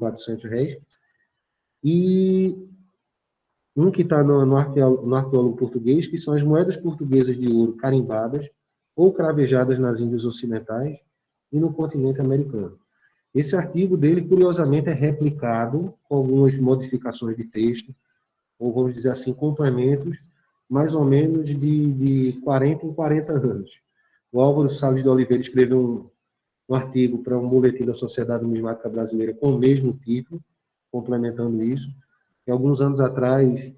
R$ 400. E um que está no arqueólogo português, que são as moedas portuguesas de ouro carimbadas ou cravejadas nas Índias Ocidentais e no continente americano. Esse artigo dele, curiosamente, é replicado com algumas modificações de texto, ou vamos dizer assim, complementos, mais ou menos de 40 em 40 anos. O Álvaro Salles de Oliveira escreveu um artigo para um boletim da Sociedade Numismática Brasileira com o mesmo título, complementando isso. E alguns anos atrás,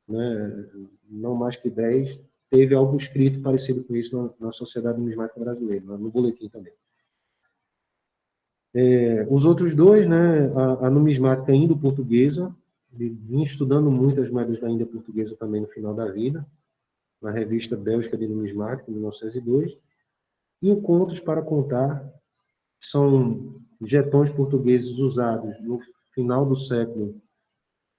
né, não mais que 10, teve algo escrito parecido com isso na Sociedade Numismática Brasileira, no boletim também. Os outros dois, né, a numismática indo-portuguesa, vim estudando muito as moedas da Índia portuguesa também no final da vida, na revista Bélgica de Numismática, em 1902, e o Contos para Contar, que são jetões portugueses usados no final do século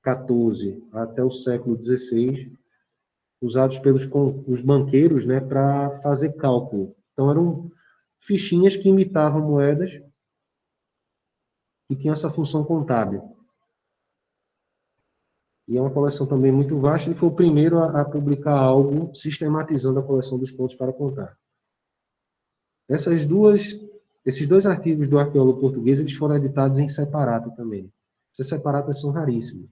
XIV até o século XVI, usados pelos os banqueiros, né, para fazer cálculo. Então, eram fichinhas que imitavam moedas e tinham essa função contábil. E é uma coleção também muito vasta, e foi o primeiro a publicar algo sistematizando a coleção dos Contos para Contar. Esses dois artigos do arqueólogo português, eles foram editados em separata também. Essas separatas são raríssimas.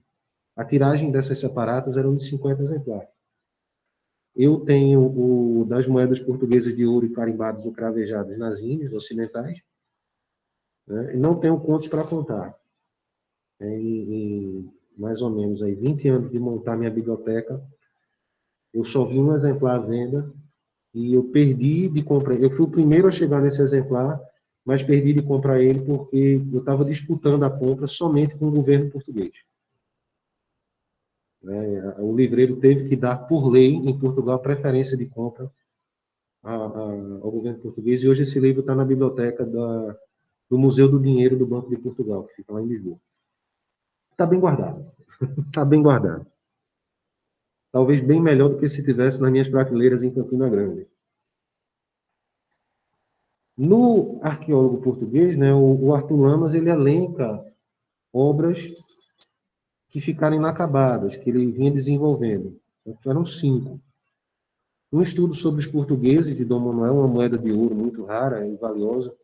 A tiragem dessas separatas era de 50 exemplares. Eu tenho o das moedas portuguesas de ouro e carimbadas ou cravejadas nas Índias Ocidentais, né? E não tenho Contos para Contar. Em mais ou menos aí 20 anos de montar minha biblioteca, eu só vi um exemplar à venda e eu perdi de comprar. Eu fui o primeiro a chegar nesse exemplar, mas perdi de comprar ele porque eu estava disputando a compra somente com o governo português. O livreiro teve que dar, por lei, em Portugal, preferência de compra ao governo português, e hoje esse livro está na biblioteca do Museu do Dinheiro do Banco de Portugal, que fica lá em Lisboa. Está bem guardado. Está bem guardado. Talvez bem melhor do que se tivesse nas minhas prateleiras em Campina Grande. No arqueólogo português, né, o Arthur Lamas, ele elenca obras que ficaram inacabadas, que ele vinha desenvolvendo. Eram 5. Um estudo sobre os portugueses, de Dom Manuel, uma moeda de ouro muito rara e valiosa.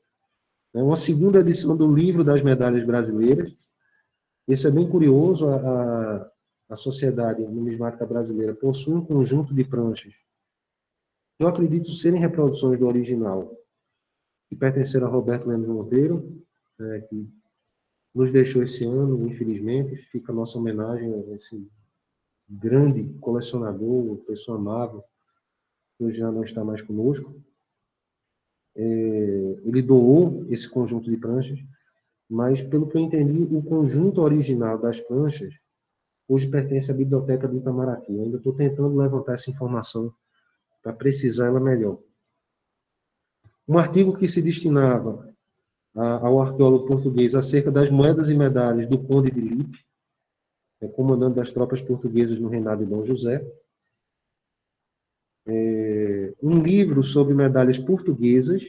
Uma segunda edição do Livro das Medalhas Brasileiras. Esse é bem curioso. A Sociedade Numismática Brasileira possui um conjunto de pranchas que eu acredito serem reproduções do original, que pertenceram a Roberto Lemos Monteiro, que nos deixou esse ano, infelizmente. Fica a nossa homenagem a esse grande colecionador, pessoa amável, que hoje já não está mais conosco. Ele doou esse conjunto de pranchas, mas, pelo que eu entendi, o conjunto original das pranchas hoje pertence à Biblioteca do Itamaraty. Eu ainda estou tentando levantar essa informação para precisar ela melhor. Um artigo que se destinava ao arqueólogo português acerca das moedas e medalhas do Conde de Lippe, comandante das tropas portuguesas no reinado de Dom José. Um livro sobre medalhas portuguesas.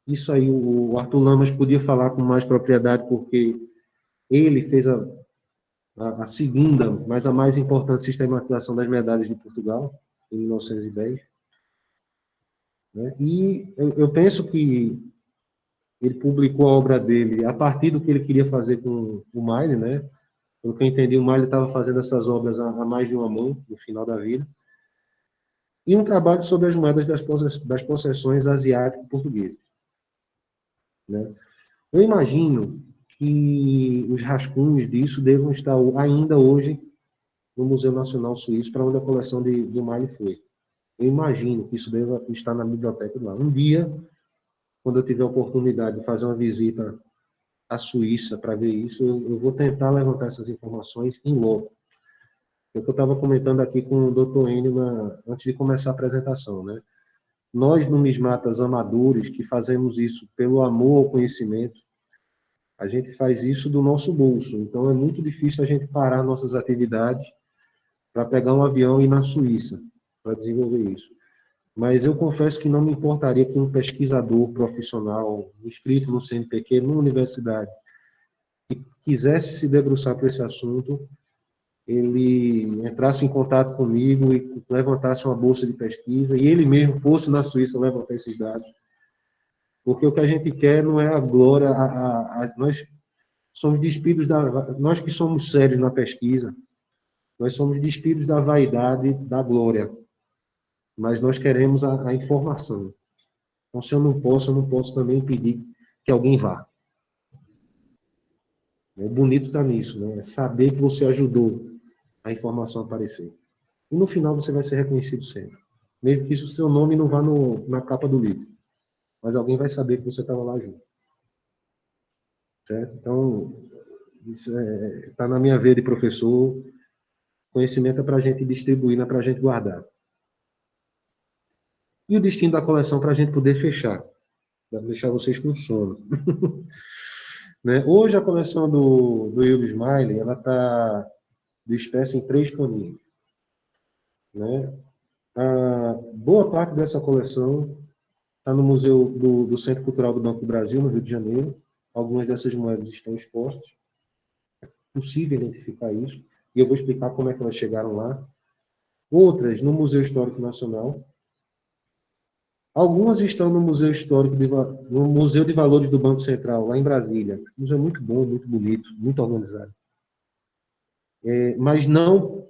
Isso aí o Arthur Lamas podia falar com mais propriedade, porque ele fez a segunda, mas a mais importante sistematização das medalhas de Portugal, em 1910. Né? E eu penso que ele publicou a obra dele a partir do que ele queria fazer com o Miley, né? Pelo que eu entendi, o Miley estava fazendo essas obras a mais de uma mão, no final da vida. E um trabalho sobre as moedas das possessões asiático-portuguesas. Né? Eu imagino que os rascunhos disso devam estar ainda hoje no Museu Nacional Suíço, para onde a coleção do Miley foi. Eu imagino que isso deva estar na biblioteca lá. Um dia, quando eu tiver a oportunidade de fazer uma visita à Suíça para ver isso, eu vou tentar levantar essas informações em loco. É o que eu estava comentando aqui com o Dr. Enio antes de começar a apresentação, né? Nós, numismatas amadores, que fazemos isso pelo amor ao conhecimento, a gente faz isso do nosso bolso. Então, é muito difícil a gente parar nossas atividades para pegar um avião e ir na Suíça para desenvolver isso. Mas eu confesso que não me importaria que um pesquisador profissional inscrito no CNPq, numa universidade, quisesse se debruçar por esse assunto, ele entrasse em contato comigo e levantasse uma bolsa de pesquisa, e ele mesmo fosse na Suíça levantar esses dados, porque o que a gente quer não é a glória, nós somos despidos nós que somos sérios na pesquisa, nós somos despidos da vaidade da glória, mas nós queremos a informação. Então, se eu não posso também impedir que alguém vá. O bonito está nisso, né? É saber que você ajudou a informação a aparecer. E no final você vai ser reconhecido sempre. Mesmo que isso, seu nome não vá na capa do livro. Mas alguém vai saber que você estava lá junto. Certo? Então, isso está na minha veia de professor. Conhecimento é para a gente distribuir, não é para a gente guardar. E o destino da coleção para a gente poder fechar. Para deixar vocês com sono. Né? Hoje a coleção do Will Smiley, ela está dispersa em 3 toninhos. Né? A boa parte dessa coleção está no Museu do Centro Cultural do Banco do Brasil, no Rio de Janeiro. Algumas dessas moedas estão expostas. É possível identificar isso. E eu vou explicar como é que elas chegaram lá. Outras no Museu Histórico Nacional. Algumas estão no Museu Histórico, no Museu de Valores do Banco Central, lá em Brasília. Um museu muito bom, muito bonito, muito organizado. Mas não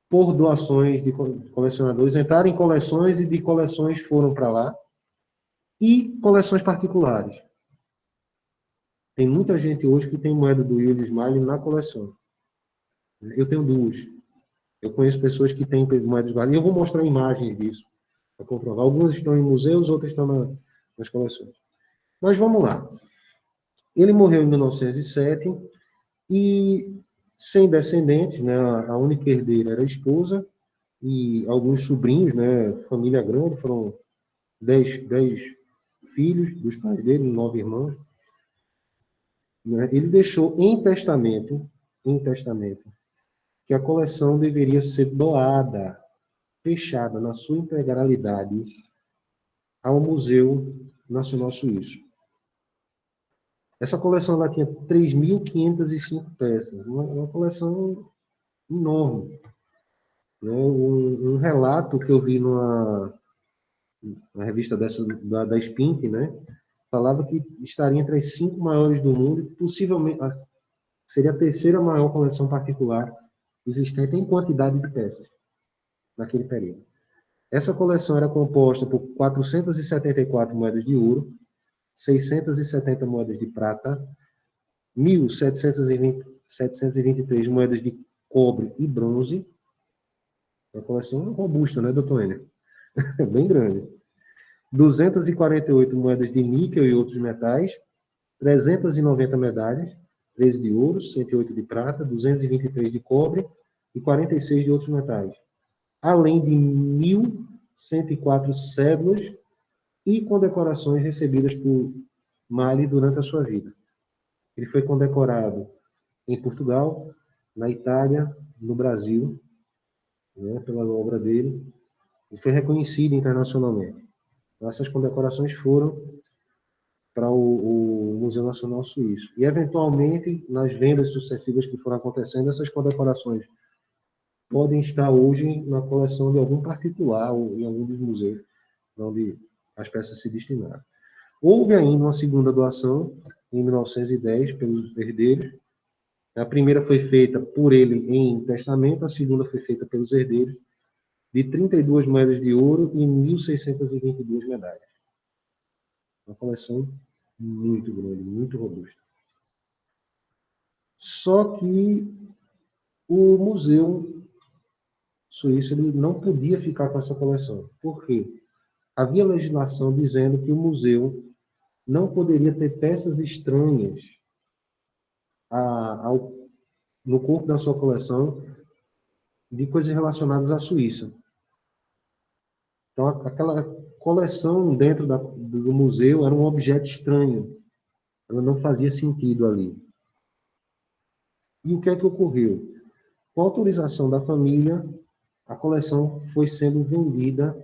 por doações de colecionadores. Entraram em coleções e de coleções foram para lá. E coleções particulares. Tem muita gente hoje que tem moeda do Will Smiley na coleção. Eu tenho 2. Eu conheço pessoas que têm moedas do Smiley. E eu vou mostrar imagens disso para comprovar. Algumas estão em museus, outras estão nas coleções. Mas vamos lá. Ele morreu em 1907 e sem descendentes, né? A única herdeira era a esposa e alguns sobrinhos, né? Família grande, foram 10 filhos dos pais dele, 9 irmãos. Né? Ele deixou em testamento, que a coleção deveria ser doada, fechada na sua integralidade ao Museu Nacional Suíço. Essa coleção ela tinha 3.505 peças, uma coleção enorme. Né? Um relato que eu vi na revista da Spink, né? Falava que estaria entre as 5 maiores do mundo, e possivelmente seria a terceira maior coleção particular existente em quantidade de peças naquele período. Essa coleção era composta por 474 moedas de ouro, 670 moedas de prata, 1.723 moedas de cobre e bronze. Uma coleção robusta, né, doutor Enio? Bem grande. 248 moedas de níquel e outros metais, 390 medalhas, 13 de ouro, 108 de prata, 223 de cobre e 46 de outros metais. Além de 1.104 cédulas e condecorações recebidas por Mali durante a sua vida. Ele foi condecorado em Portugal, na Itália, no Brasil, né, pela obra dele, e foi reconhecido internacionalmente. Então, essas condecorações foram para o Museu Nacional Suíço. E, eventualmente, nas vendas sucessivas que foram acontecendo, essas condecorações podem estar hoje na coleção de algum particular ou em algum dos museus onde as peças se destinaram. Houve ainda uma segunda doação, em 1910, pelos herdeiros. A primeira foi feita por ele em testamento, a segunda foi feita pelos herdeiros, de 32 moedas de ouro e 1.622 medalhas. Uma coleção muito grande, muito robusta. Só que o museu suíço ele não podia ficar com essa coleção. Por quê? Havia legislação dizendo que o museu não poderia ter peças estranhas no corpo da sua coleção de coisas relacionadas à Suíça. Então, aquela coleção dentro do museu era um objeto estranho. Ela não fazia sentido ali. E o que é que ocorreu? Com a autorização da família, a coleção foi sendo vendida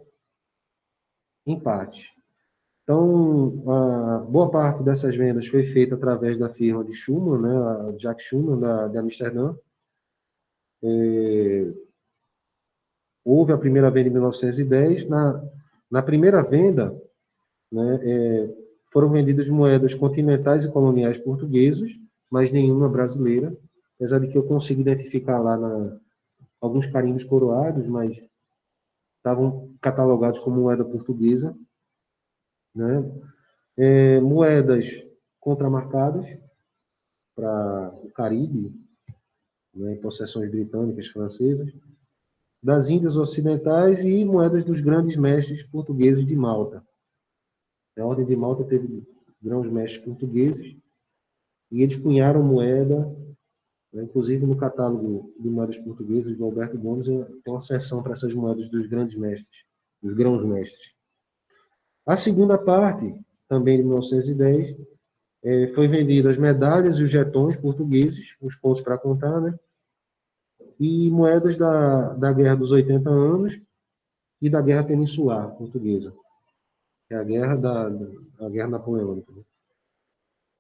em parte. Então, boa parte dessas vendas foi feita através da firma de Schumann, né, a Jack Schumann, de Amsterdã. Houve a primeira venda em 1910. Na primeira venda, né, foram vendidas moedas continentais e coloniais portuguesas, mas nenhuma brasileira, apesar de que eu consigo identificar lá alguns carimbos coroados, mas estavam catalogados como moeda portuguesa, né? Moedas contramarcadas para o Caribe, né, possessões britânicas, francesas, das Índias Ocidentais e moedas dos grandes mestres portugueses de Malta. A Ordem de Malta teve grandes mestres portugueses e eles cunharam moeda, né, inclusive no catálogo de moedas portuguesas do Alberto Gomes tem uma seção para essas moedas dos grandes mestres, dos grãos mestres. A segunda parte, também de 1910, foi vendida as medalhas e os jetões portugueses, os pontos para contar, né? E moedas da Guerra dos 80 Anos e da Guerra Peninsular Portuguesa, que é a Guerra Napoleônica. Né?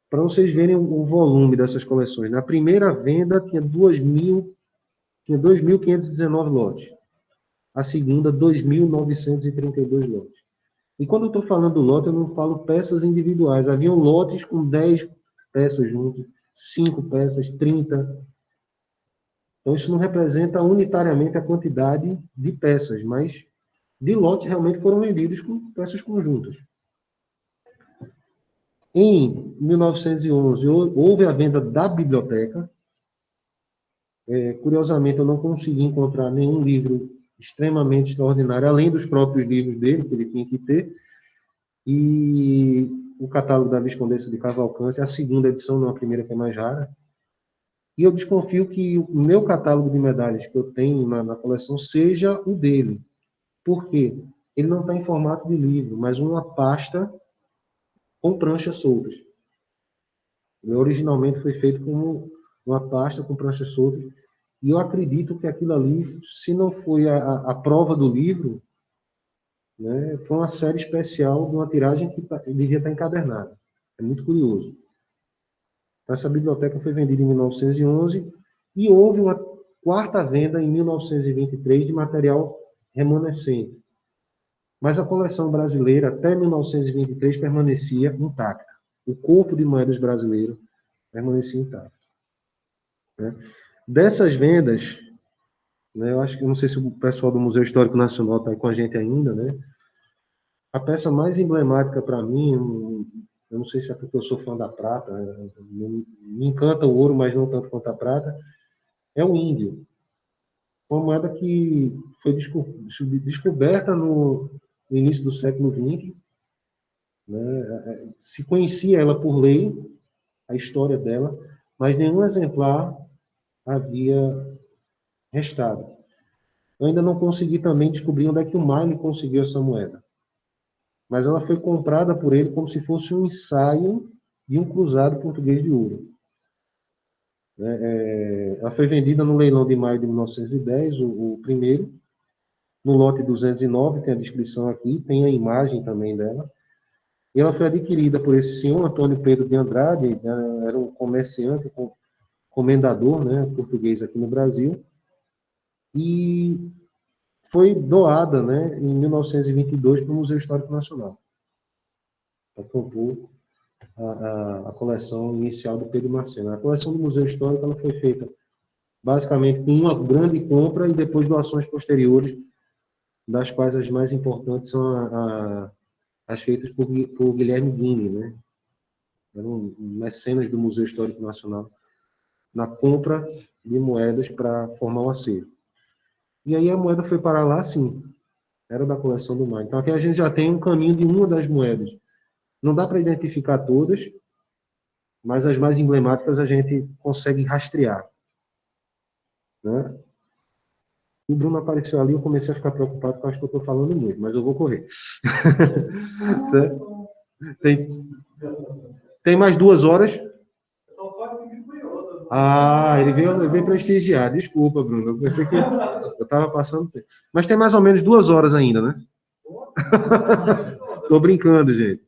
Para vocês verem o volume dessas coleções, na primeira venda tinha 2.519 lotes. A segunda, 2.932 lotes. E quando eu estou falando lote, eu não falo peças individuais. Haviam lotes com 10 peças juntas, 5 peças, 30. Então, isso não representa unitariamente a quantidade de peças, mas de lotes realmente foram vendidos com peças conjuntas. Em 1911, houve a venda da biblioteca. Curiosamente, eu não consegui encontrar nenhum livro extremamente extraordinário, além dos próprios livros dele, que ele tinha que ter, e o catálogo da Viscondessa de Cavalcante, a segunda edição, não a primeira, que é mais rara. E eu desconfio que o meu catálogo de medalhas que eu tenho na coleção seja o dele. Por quê? Ele não está em formato de livro, mas uma pasta com pranchas soltas. Ele originalmente foi feito como uma pasta com pranchas soltas. E eu acredito que aquilo ali, se não foi a prova do livro, né, foi uma série especial de uma tiragem que devia estar encadernada. É muito curioso. Essa biblioteca foi vendida em 1911 e houve uma quarta venda em 1923 de material remanescente. Mas a coleção brasileira, até 1923, permanecia intacta. O corpo de moedas brasileiro permanecia intacto. Né? Dessas vendas, né, eu acho que, não sei se o pessoal do Museu Histórico Nacional está aí com a gente ainda, né? A peça mais emblemática para mim, eu não sei se é porque eu sou fã da prata, me encanta o ouro, mas não tanto quanto a prata, é o índio. Uma moeda que foi descoberta no início do século XX, né? Se conhecia ela por lei, a história dela, mas nenhum exemplar havia restado. Eu ainda não consegui também descobrir onde é que o Miley conseguiu essa moeda. Mas ela foi comprada por ele como se fosse um ensaio de um cruzado português de ouro. Ela foi vendida no leilão de maio de 1910, o primeiro, no lote 209, tem a descrição aqui, tem a imagem também dela. E ela foi adquirida por esse senhor Antônio Pedro de Andrade, era um comerciante, comendador, né, português aqui no Brasil, e foi doada, né, em 1922 para o Museu Histórico Nacional, para compor a coleção inicial do Pedro Marcena. A coleção do Museu Histórico ela foi feita basicamente com uma grande compra e depois doações posteriores, das quais as mais importantes são as feitas por Guilherme Guini, né? Eram mecenas do Museu Histórico Nacional na compra de moedas para formar o acervo. E aí a moeda foi para lá, sim, era da coleção do Mar. Então aqui a gente já tem um caminho de uma das moedas. Não dá para identificar todas, mas as mais emblemáticas a gente consegue rastrear. Né? O Bruno apareceu ali, eu comecei a ficar preocupado, porque eu acho que eu estou falando muito, mas eu vou correr. Certo? Tem mais 2 horas? Ah, ele veio prestigiar. Desculpa, Bruno. Eu pensei que eu estava passando tempo. Mas tem mais ou menos 2 horas ainda, né? Estou brincando, gente.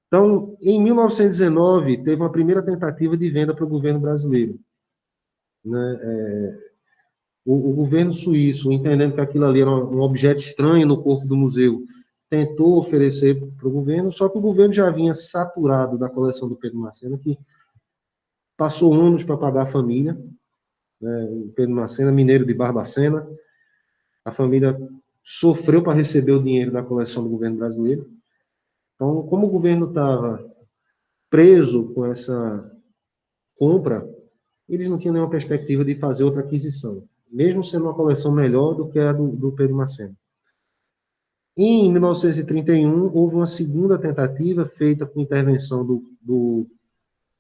Então, em 1919, teve uma primeira tentativa de venda para o governo brasileiro, né? O governo suíço, entendendo que aquilo ali era um objeto estranho no corpo do museu, tentou oferecer para o governo, só que o governo já vinha saturado da coleção do Pedro Marcena, que passou anos para pagar a família, né? O Pedro Marcena, mineiro de Barbacena, a família sofreu para receber o dinheiro da coleção do governo brasileiro. Então, como o governo estava preso com essa compra, eles não tinham nenhuma perspectiva de fazer outra aquisição, mesmo sendo uma coleção melhor do que a do Pedro Marcena. Em 1931, houve uma segunda tentativa, feita com intervenção do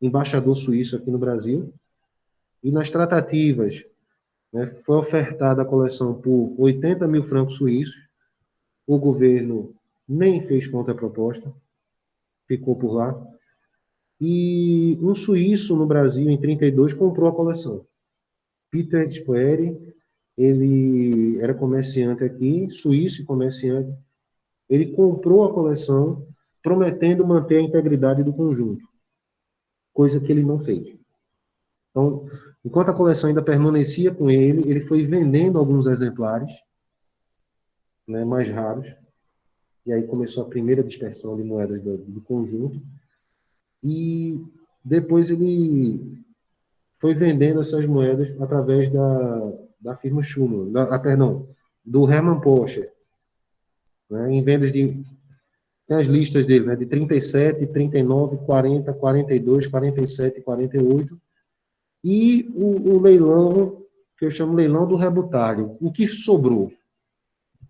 embaixador suíço aqui no Brasil, e nas tratativas, né, foi ofertada a coleção por 80 mil francos suíços, o governo nem fez contraproposta, ficou por lá, e um suíço no Brasil, em 32, comprou a coleção. Peter Spoeri, ele era comerciante aqui, suíço e comerciante, ele comprou a coleção prometendo manter a integridade do conjunto, coisa que ele não fez. Então, enquanto a coleção ainda permanecia com ele, ele foi vendendo alguns exemplares, né, mais raros, e aí começou a primeira dispersão de moedas do conjunto, e depois ele foi vendendo essas moedas através da firma Schumann, perdão, do Hermann Porsche, né, em vendas de. Tem as listas dele, né, de 37, 39, 40, 42, 47, 48, e o leilão, que eu chamo leilão do rebutalho, o que sobrou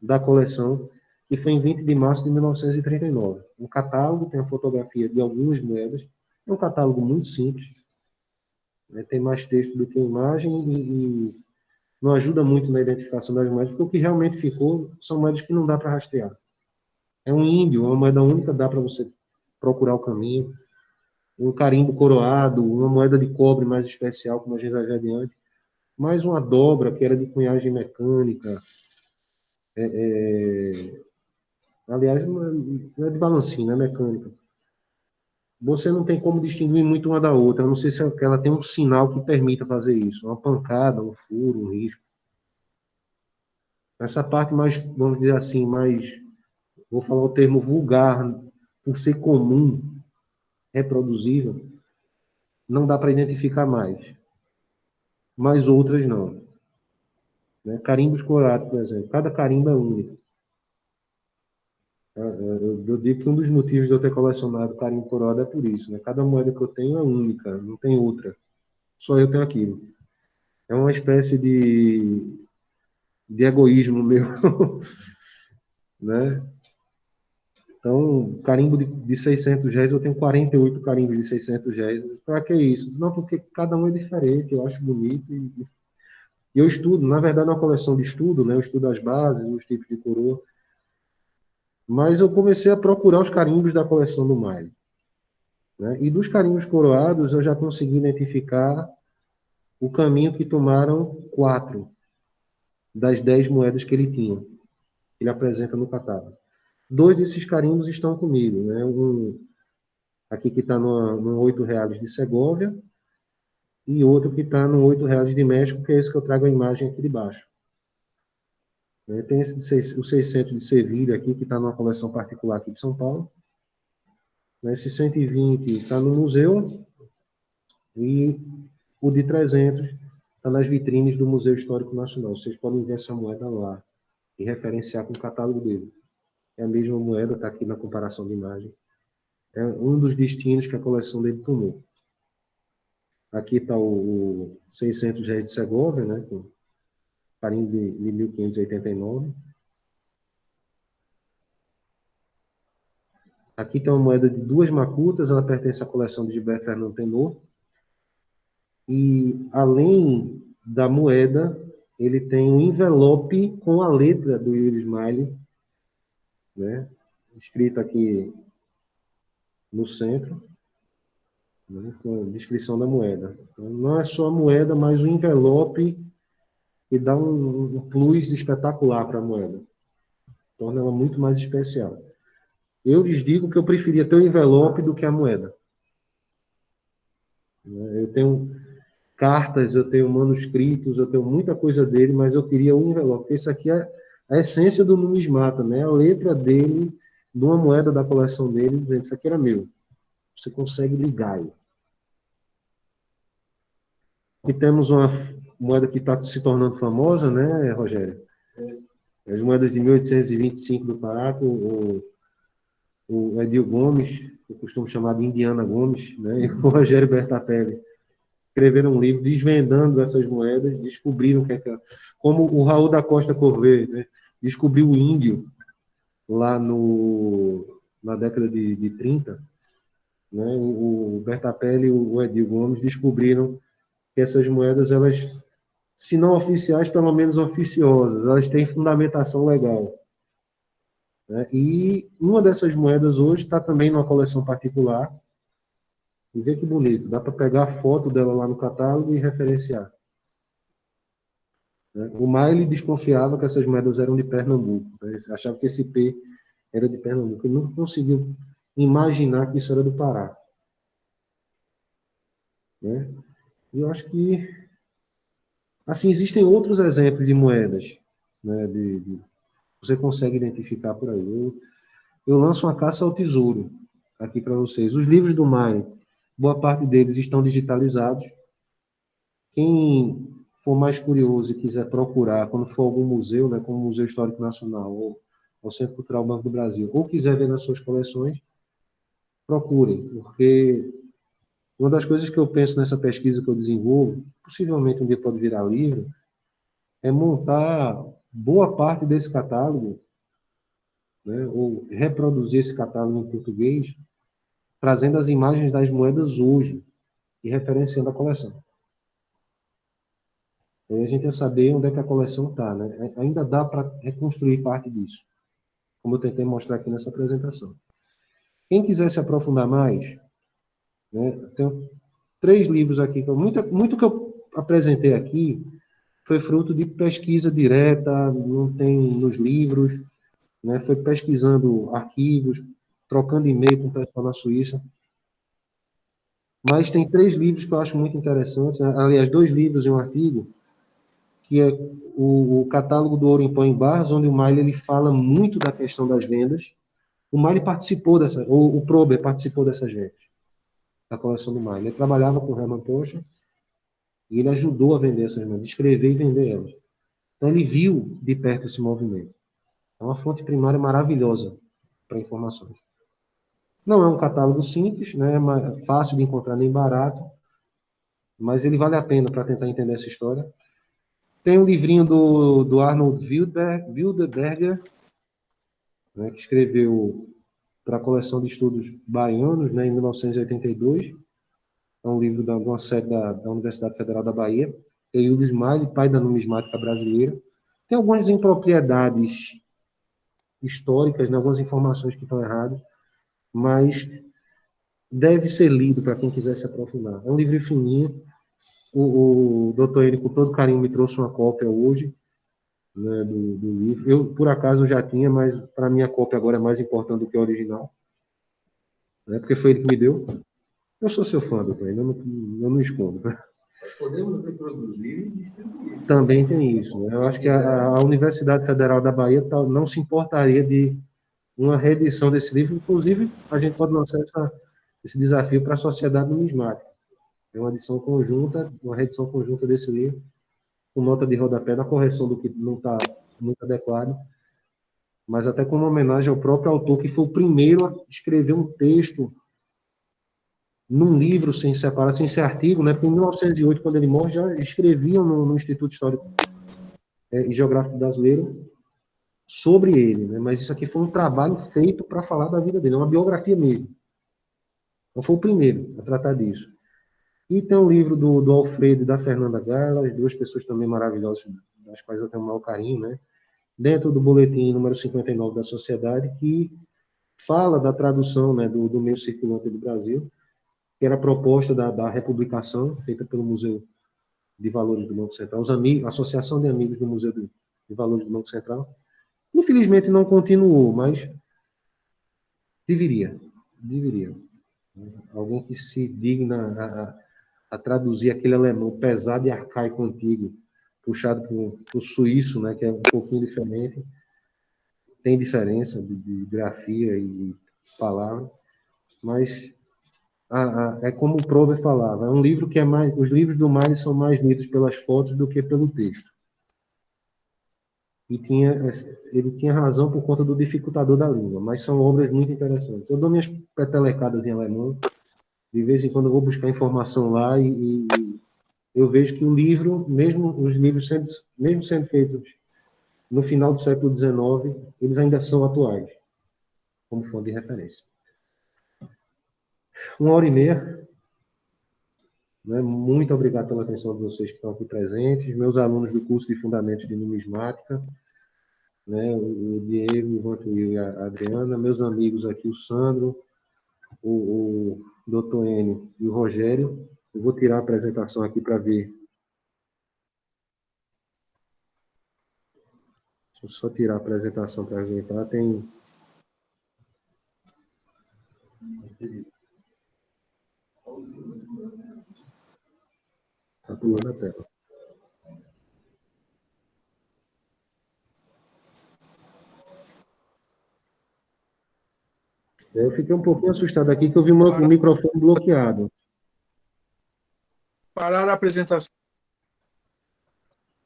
da coleção, que foi em 20 de março de 1939. Um catálogo, tem a fotografia de algumas moedas, é um catálogo muito simples, né, tem mais texto do que imagem e não ajuda muito na identificação das moedas, porque o que realmente ficou são moedas que não dá para rastrear. É um índio, uma moeda única, dá para você procurar o caminho. Um carimbo coroado, uma moeda de cobre mais especial, como a gente vai ver adiante, mais uma dobra que era de cunhagem mecânica. Aliás, não é de balancinho, é mecânica. Você não tem como distinguir muito uma da outra. Eu não sei se ela tem um sinal que permita fazer isso. Uma pancada, um furo, um risco. Essa parte mais, vamos dizer assim, mais, vou falar o termo vulgar, por ser comum, reproduzível, não dá para identificar mais. Mas outras não. Né? Carimbos coroados, por exemplo. Cada carimbo é único. Eu digo que um dos motivos de eu ter colecionado carimbo coroado é por isso. Né? Cada moeda que eu tenho é única, não tem outra. Só eu tenho aquilo. É uma espécie de egoísmo meu. Né? Então, carimbo de 600 réis, eu tenho 48 carimbos de 600 réis. Para que isso? Não, porque cada um é diferente, eu acho bonito. E eu estudo, na verdade, é uma coleção de estudo, né? Eu estudo as bases, os tipos de coroa. Mas eu comecei a procurar os carimbos da coleção do Maile. Né? E dos carimbos coroados, eu já consegui identificar o caminho que tomaram 4 das 10 moedas que ele tinha. Ele apresenta no catálogo. 2 desses carimbos estão comigo. Né? Um aqui que está no 8 reais de Segóvia e outro que está no 8 reais de México, que é esse que eu trago a imagem aqui de baixo. Né? Tem esse o 600 de Sevilha aqui, que está numa coleção particular aqui de São Paulo. Esse 120 está no museu e o de 300 está nas vitrines do Museu Histórico Nacional. Vocês podem ver essa moeda lá e referenciar com o catálogo dele. É a mesma moeda, está aqui na comparação de imagem. É um dos destinos que a coleção dele tomou. Aqui está o 600 réis de Segóvia, né, com carimbo de 1589. Aqui tem uma moeda de 2 macutas, ela pertence à coleção de Gilberto Fernando Tenor. E, além da moeda, ele tem um envelope com a letra do Yuri Smiley, né, escrita aqui no centro, né, com a descrição da moeda. Então, não é só a moeda, mas o envelope que dá um plus espetacular para a moeda. Torna ela muito mais especial. Eu lhes digo que eu preferia ter o envelope do que a moeda. Eu tenho cartas, eu tenho manuscritos, eu tenho muita coisa dele, mas eu queria o envelope. Isso aqui é a essência do numismata, né? A letra dele, de uma moeda da coleção dele, dizendo isso aqui era meu. Você consegue ligar aí. E temos uma moeda que está se tornando famosa, né, Rogério? As moedas de 1825 do Pará, o Edil Gomes, que eu costumo chamar de Indiana Gomes, né, e o Rogério Bertapelli escreveram um livro desvendando essas moedas, descobriram que é que, como o Raul da Costa Corvée, né, descobriu o índio lá na década de 30, né, o Bertapelli e o Edil Gomes descobriram que essas moedas, elas, se não oficiais, pelo menos oficiosas, elas têm fundamentação legal. Né? E uma dessas moedas hoje está também numa coleção particular. E vê que bonito, dá para pegar a foto dela lá no catálogo e referenciar. Né? O Maile desconfiava que essas moedas eram de Pernambuco. Né? Achava que esse P era de Pernambuco. Ele não conseguiu imaginar que isso era do Pará. Né? E eu acho que, assim, existem outros exemplos de moedas, né? Você consegue identificar por aí. Eu lanço uma caça ao tesouro aqui para vocês. Os livros do Maile, boa parte deles estão digitalizados. Quem for mais curioso e quiser procurar, quando for algum museu, né, como o Museu Histórico Nacional ou o Centro Cultural Banco do Brasil, ou quiser ver nas suas coleções, procurem, porque uma das coisas que eu penso nessa pesquisa que eu desenvolvo, possivelmente um dia pode virar livro, é montar boa parte desse catálogo, né, ou reproduzir esse catálogo em português, trazendo as imagens das moedas hoje e referenciando a coleção. Aí a gente ia saber onde é que a coleção está, né? Ainda dá para reconstruir parte disso, como eu tentei mostrar aqui nessa apresentação. Quem quiser se aprofundar mais, né, tem 3 livros aqui, muito que eu apresentei aqui foi fruto de pesquisa direta, não tem nos livros, né, foi pesquisando arquivos, trocando e-mail com o pessoal na Suíça. Mas tem 3 livros que eu acho muito interessantes, né? Aliás, 2 livros e um artigo, que é o Catálogo do Ouro em Pó em Barras, onde o Maile ele fala muito da questão das vendas. O Maile participou dessa, ou o Prober participou dessas vendas, da coleção do Maile. Ele trabalhava com o Hermann Porsche e ele ajudou a vender essas vendas, escrever e vender elas. Então ele viu de perto esse movimento. É uma fonte primária maravilhosa para informações. Não é um catálogo simples, né? É fácil de encontrar, nem barato, mas ele vale a pena para tentar entender essa história. Tem um livrinho do Arnold Wildeberger, né, que escreveu para a coleção de estudos baianos, né, em 1982. É um livro de uma série da Universidade Federal da Bahia. Tem o Smiley, pai da numismática brasileira. Tem algumas impropriedades históricas, né, algumas informações que estão erradas, mas deve ser lido para quem quiser se aprofundar. É um livro fininho. O doutor N, com todo carinho, me trouxe uma cópia hoje, né, do livro. Eu, por acaso, já tinha, mas para mim a cópia agora é mais importante do que a original, né, porque foi ele que me deu. Eu sou seu fã, doutor, eu não escondo. Podemos reproduzir e distribuir. Também tem isso. Né? Eu acho que a Universidade Federal da Bahia não se importaria de uma reedição desse livro. Inclusive, a gente pode lançar esse desafio para a Sociedade Numismática. É uma edição conjunta, uma reedição conjunta desse livro, com nota de rodapé na correção do que não está muito adequado, mas até como homenagem ao próprio autor, que foi o primeiro a escrever um texto num livro sem separar, sem ser artigo, né? Porque em 1908, quando ele morre, já escreviam no Instituto Histórico e Geográfico Brasileiro sobre ele, né? Mas isso aqui foi um trabalho feito para falar da vida dele, é uma biografia mesmo. Então foi o primeiro a tratar disso. E tem um livro do Alfredo e da Fernanda Gala, as 2 pessoas também maravilhosas, das quais eu tenho o maior carinho, né? Dentro do boletim número 59 da Sociedade, que fala da tradução, né, do meio circulante do Brasil, que era a proposta da republicação, feita pelo Museu de Valores do Banco Central, a Associação de Amigos do Museu de Valores do Banco Central. Infelizmente não continuou, mas Deveria, deveria. Alguém que se digna a traduzir aquele alemão pesado e arcaico antigo, puxado para o suíço, né, que é um pouquinho diferente. Tem diferença de grafia e palavra, mas é como o Prover falava, é um livro que é mais, os livros do Mário são mais lidos pelas fotos do que pelo texto. E ele tinha razão por conta do dificultador da língua, mas são obras muito interessantes. Eu dou minhas petelecadas em alemão, de vez em quando eu vou buscar informação lá e eu vejo que o livro, mesmo os livros mesmo sendo feitos no final do século XIX, eles ainda são atuais, como fonte de referência. 1h30, né? Muito obrigado pela atenção de vocês que estão aqui presentes, meus alunos do curso de Fundamentos de Numismática, né? O Diego, o Vantuil e a Adriana, meus amigos aqui, o Sandro, o Dr. N e o Rogério. Eu vou tirar a apresentação aqui para ver. Deixa eu só tirar a apresentação para ver, tá? Tem... Tá pulando a tela. Eu fiquei um pouquinho assustado aqui que eu vi o microfone bloqueado. Parar a apresentação.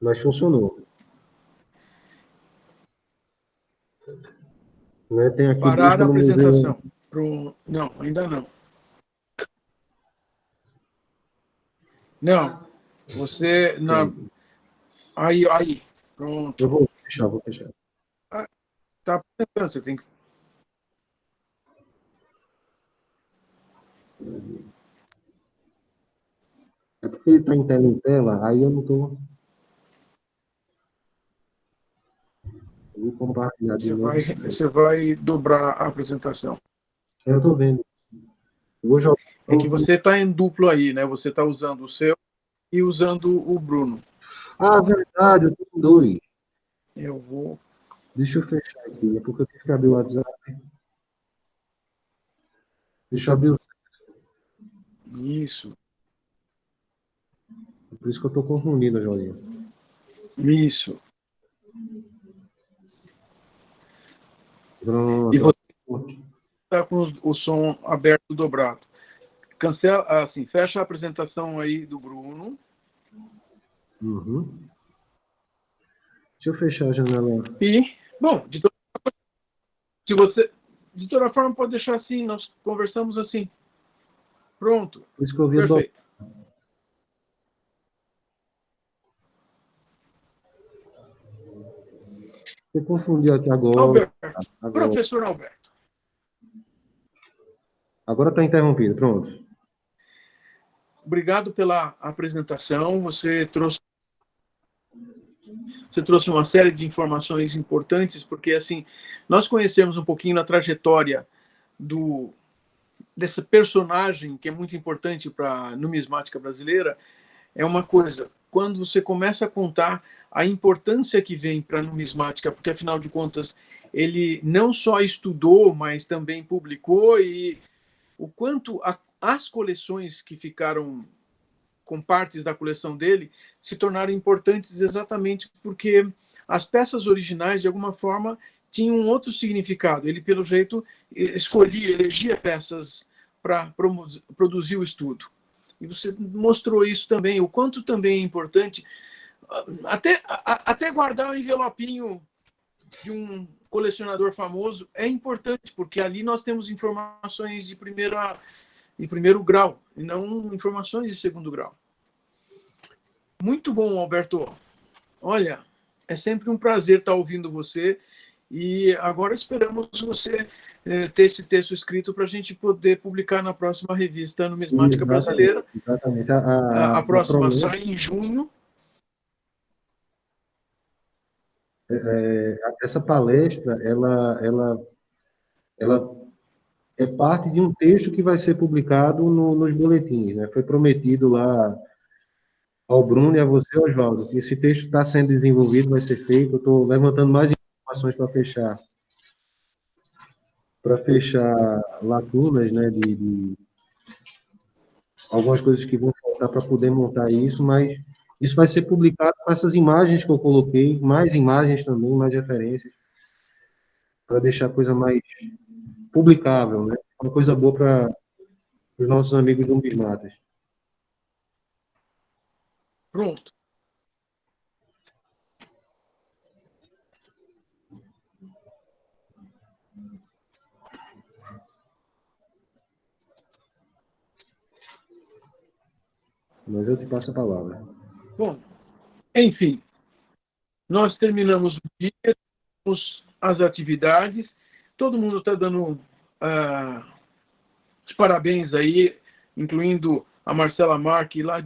Mas funcionou. Né? Tem aqui Parar a apresentação. Não, ainda não. Não. Você... Não. Aí. Pronto. Eu vou fechar. Tá apresentando, você tem que... É porque ele está em tela, aí eu não estou... Vou compartilhar de novo. Você vai dobrar a apresentação. Eu estou vendo. É que você está em duplo aí, né? Você está usando o seu e usando o Bruno. Ah, verdade, eu tenho 2. Eu vou... Deixa eu fechar aqui, é porque eu tenho que abrir o WhatsApp. Deixa eu abrir o... Isso. É por isso que eu estou confundindo, Jolinha. Isso. Pronto. E você está com o som aberto dobrado. Cancela, assim, fecha a apresentação aí do Bruno. Uhum. Deixa eu fechar a janela. E, bom, de toda forma, pode deixar assim, nós conversamos assim. Pronto. Por isso que eu vi perfeito. Você confundiu aqui agora. Alberto. Professor Alberto. Agora está interrompido, pronto. Obrigado pela apresentação. Você trouxe uma série de informações importantes, porque assim, nós conhecemos um pouquinho a trajetória desse personagem que é muito importante para a numismática brasileira. É uma coisa, quando você começa a contar a importância que vem para a numismática, porque afinal de contas ele não só estudou, mas também publicou, e o quanto as coleções que ficaram com partes da coleção dele se tornaram importantes exatamente porque as peças originais, de alguma forma, tinham um outro significado. Ele, pelo jeito, elegia peças para produzir o estudo. E você mostrou isso também, o quanto também é importante até guardar o envelopinho de um colecionador famoso é importante, porque ali nós temos informações de primeiro grau, e não informações de segundo grau. Muito bom, Alberto. Olha, é sempre um prazer estar ouvindo você, e agora esperamos você ter esse texto escrito para a gente poder publicar na próxima revista Numismática Brasileira. Exatamente. A próxima sai em junho. Essa palestra, ela é parte de um texto que vai ser publicado nos boletins, né? Foi prometido lá ao Bruno e a você, Oswaldo, que esse texto está sendo desenvolvido, vai ser feito. Eu estou levantando mais informações para fechar. para fechar lacunas, né, de algumas coisas que vão faltar para poder montar isso, mas isso vai ser publicado com essas imagens que eu coloquei, mais imagens também, mais referências, para deixar a coisa mais publicável, né? Uma coisa boa para os nossos amigos numismatas. Pronto. Mas eu te passo a palavra. Bom, enfim, nós terminamos o dia, temos as atividades, todo mundo está dando os parabéns aí, incluindo a Marcela Marque, lá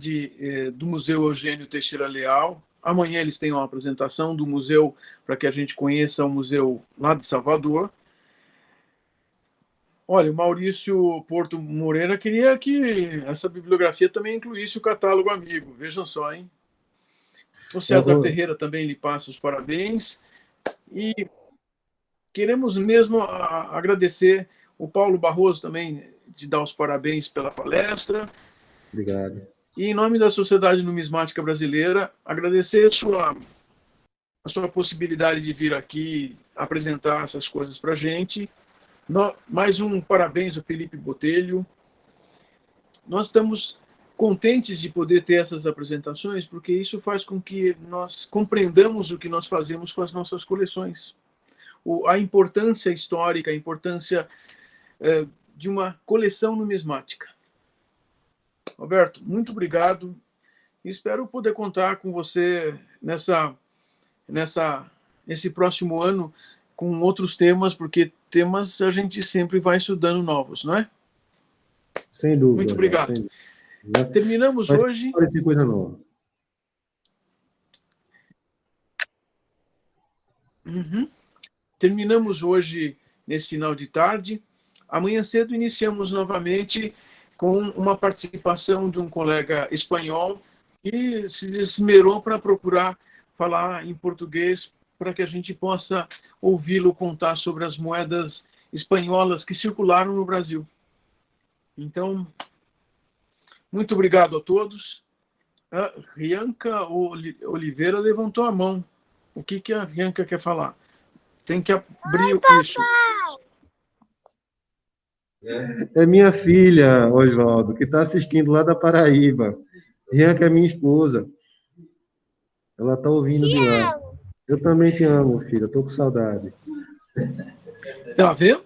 do Museu Eugênio Teixeira Leal. Amanhã eles têm uma apresentação do museu, para que a gente conheça o museu lá de Salvador. Olha, o Maurício Porto Moreira queria que essa bibliografia também incluísse o catálogo amigo. Vejam só, hein? O César Ferreira também lhe passa os parabéns. E queremos mesmo agradecer o Paulo Barroso também, de dar os parabéns pela palestra. Obrigado. E, em nome da Sociedade Numismática Brasileira, agradecer a sua possibilidade de vir aqui apresentar essas coisas para a gente. Mais um parabéns ao Felipe Botelho. Nós estamos contentes de poder ter essas apresentações, porque isso faz com que nós compreendamos o que nós fazemos com as nossas coleções. A importância histórica, a importância de uma coleção numismática. Roberto, muito obrigado. Espero poder contar com você nesse próximo ano com outros temas, porque temas a gente sempre vai estudando novos, não é? Sem dúvida. Muito obrigado. Sem dúvida. Terminamos hoje. Parece coisa nova. Terminamos hoje, nesse final de tarde. Amanhã cedo iniciamos novamente com uma participação de um colega espanhol que se esmerou para procurar falar em português para que a gente possa ouvi-lo contar sobre as moedas espanholas que circularam no Brasil. Então, muito obrigado a todos. A Rianca Oliveira levantou a mão. O que a Rianca quer falar? Tem que abrir isso. É minha filha, Oswaldo, que está assistindo lá da Paraíba. Rianca é minha esposa. Ela está ouvindo de lá. Eu também te amo, filha. Estou com saudade. Está vendo?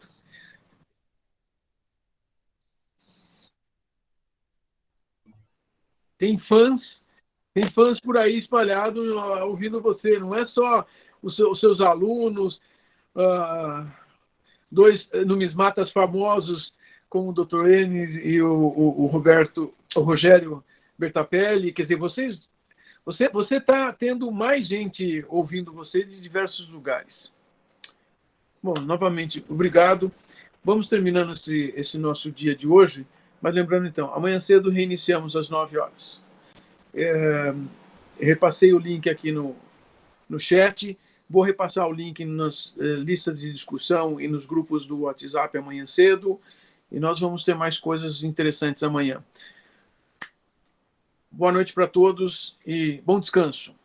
Tem fãs por aí espalhados ouvindo você. Não é só os seus alunos, dois numismatas famosos como o Dr. Enes e o Rogério Bertapelli. Quer dizer, você está tendo mais gente ouvindo você de diversos lugares. Bom, novamente, obrigado. Vamos terminando esse nosso dia de hoje, mas lembrando então, amanhã cedo reiniciamos às 9 horas. Repassei o link aqui no chat. Vou repassar o link nas listas de discussão e nos grupos do WhatsApp amanhã cedo. E nós vamos ter mais coisas interessantes amanhã. Boa noite para todos e bom descanso.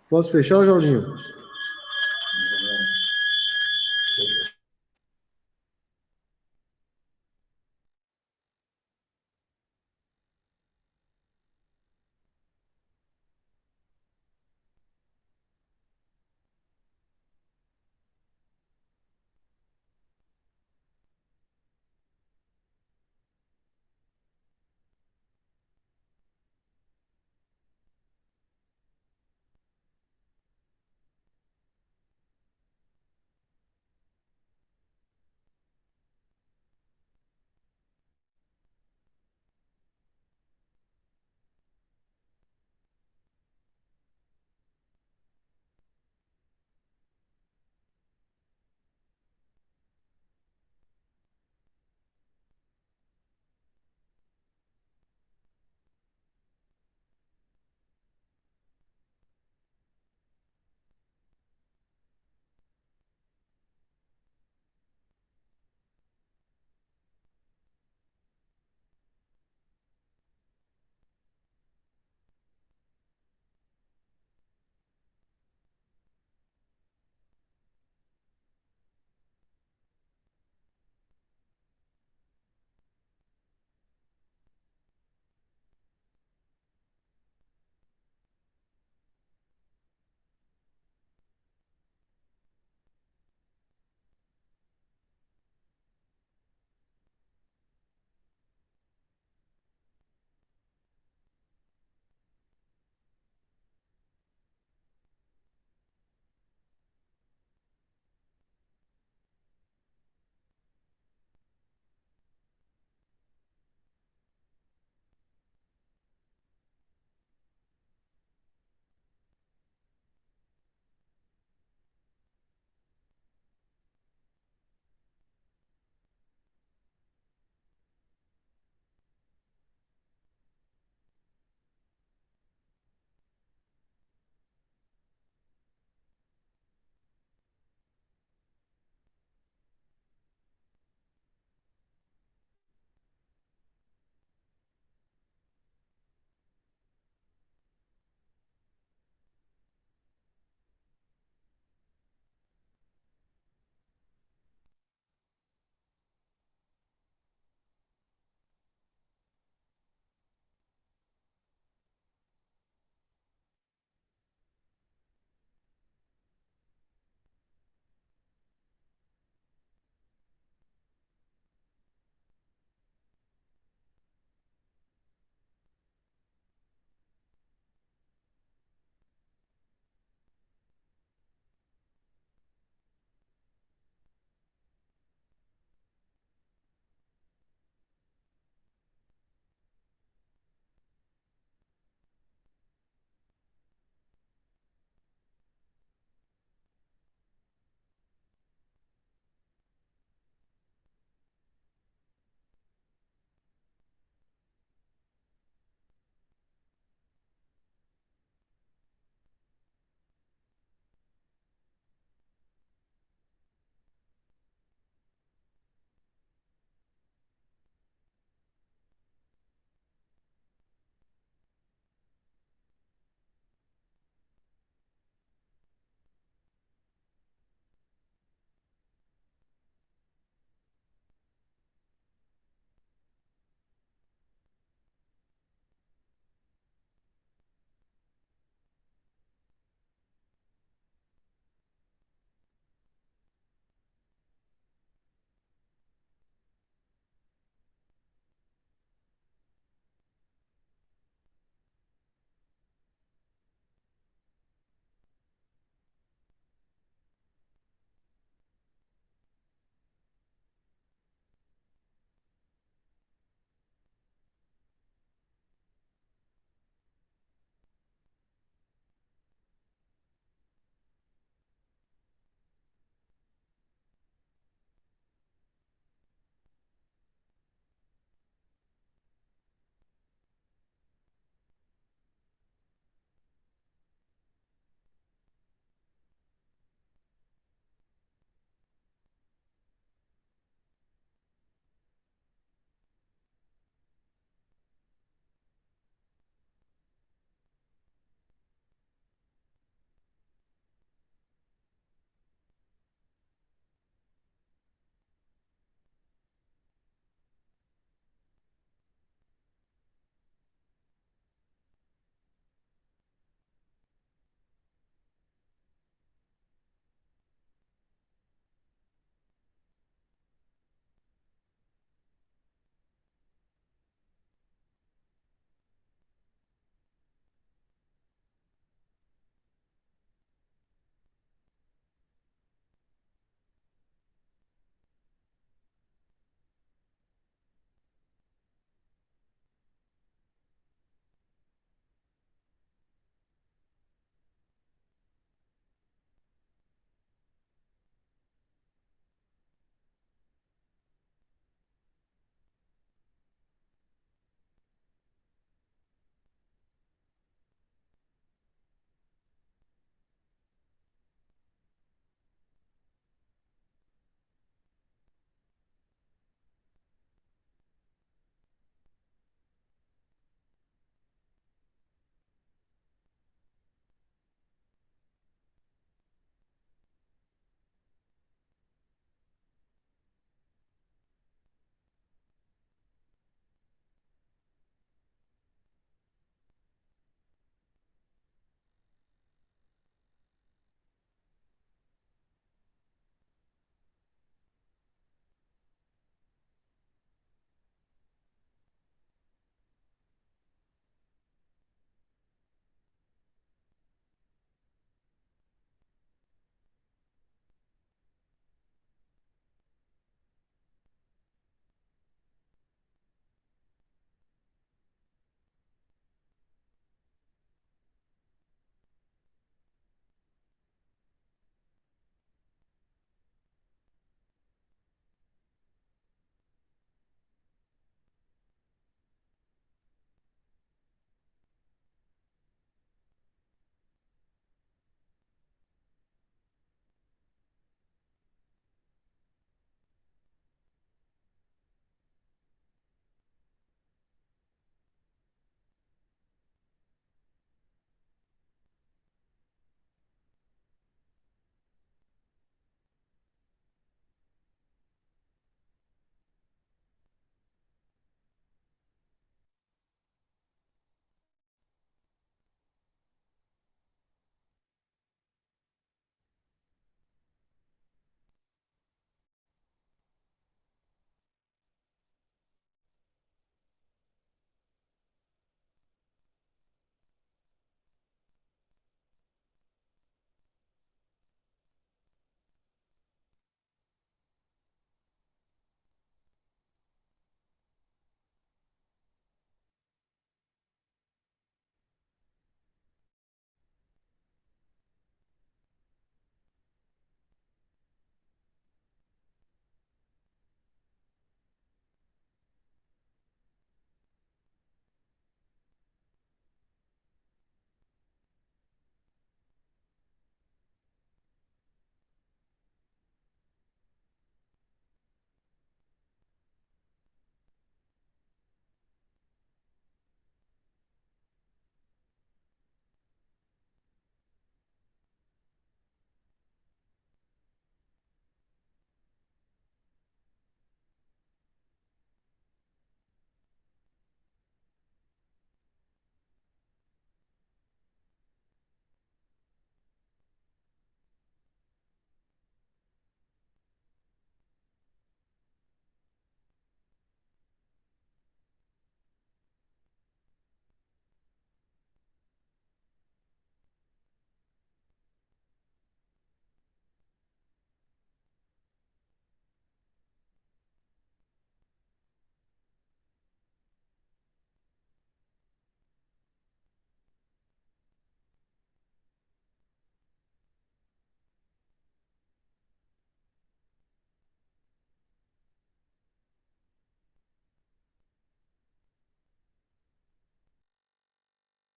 Posso fechar, Jorginho?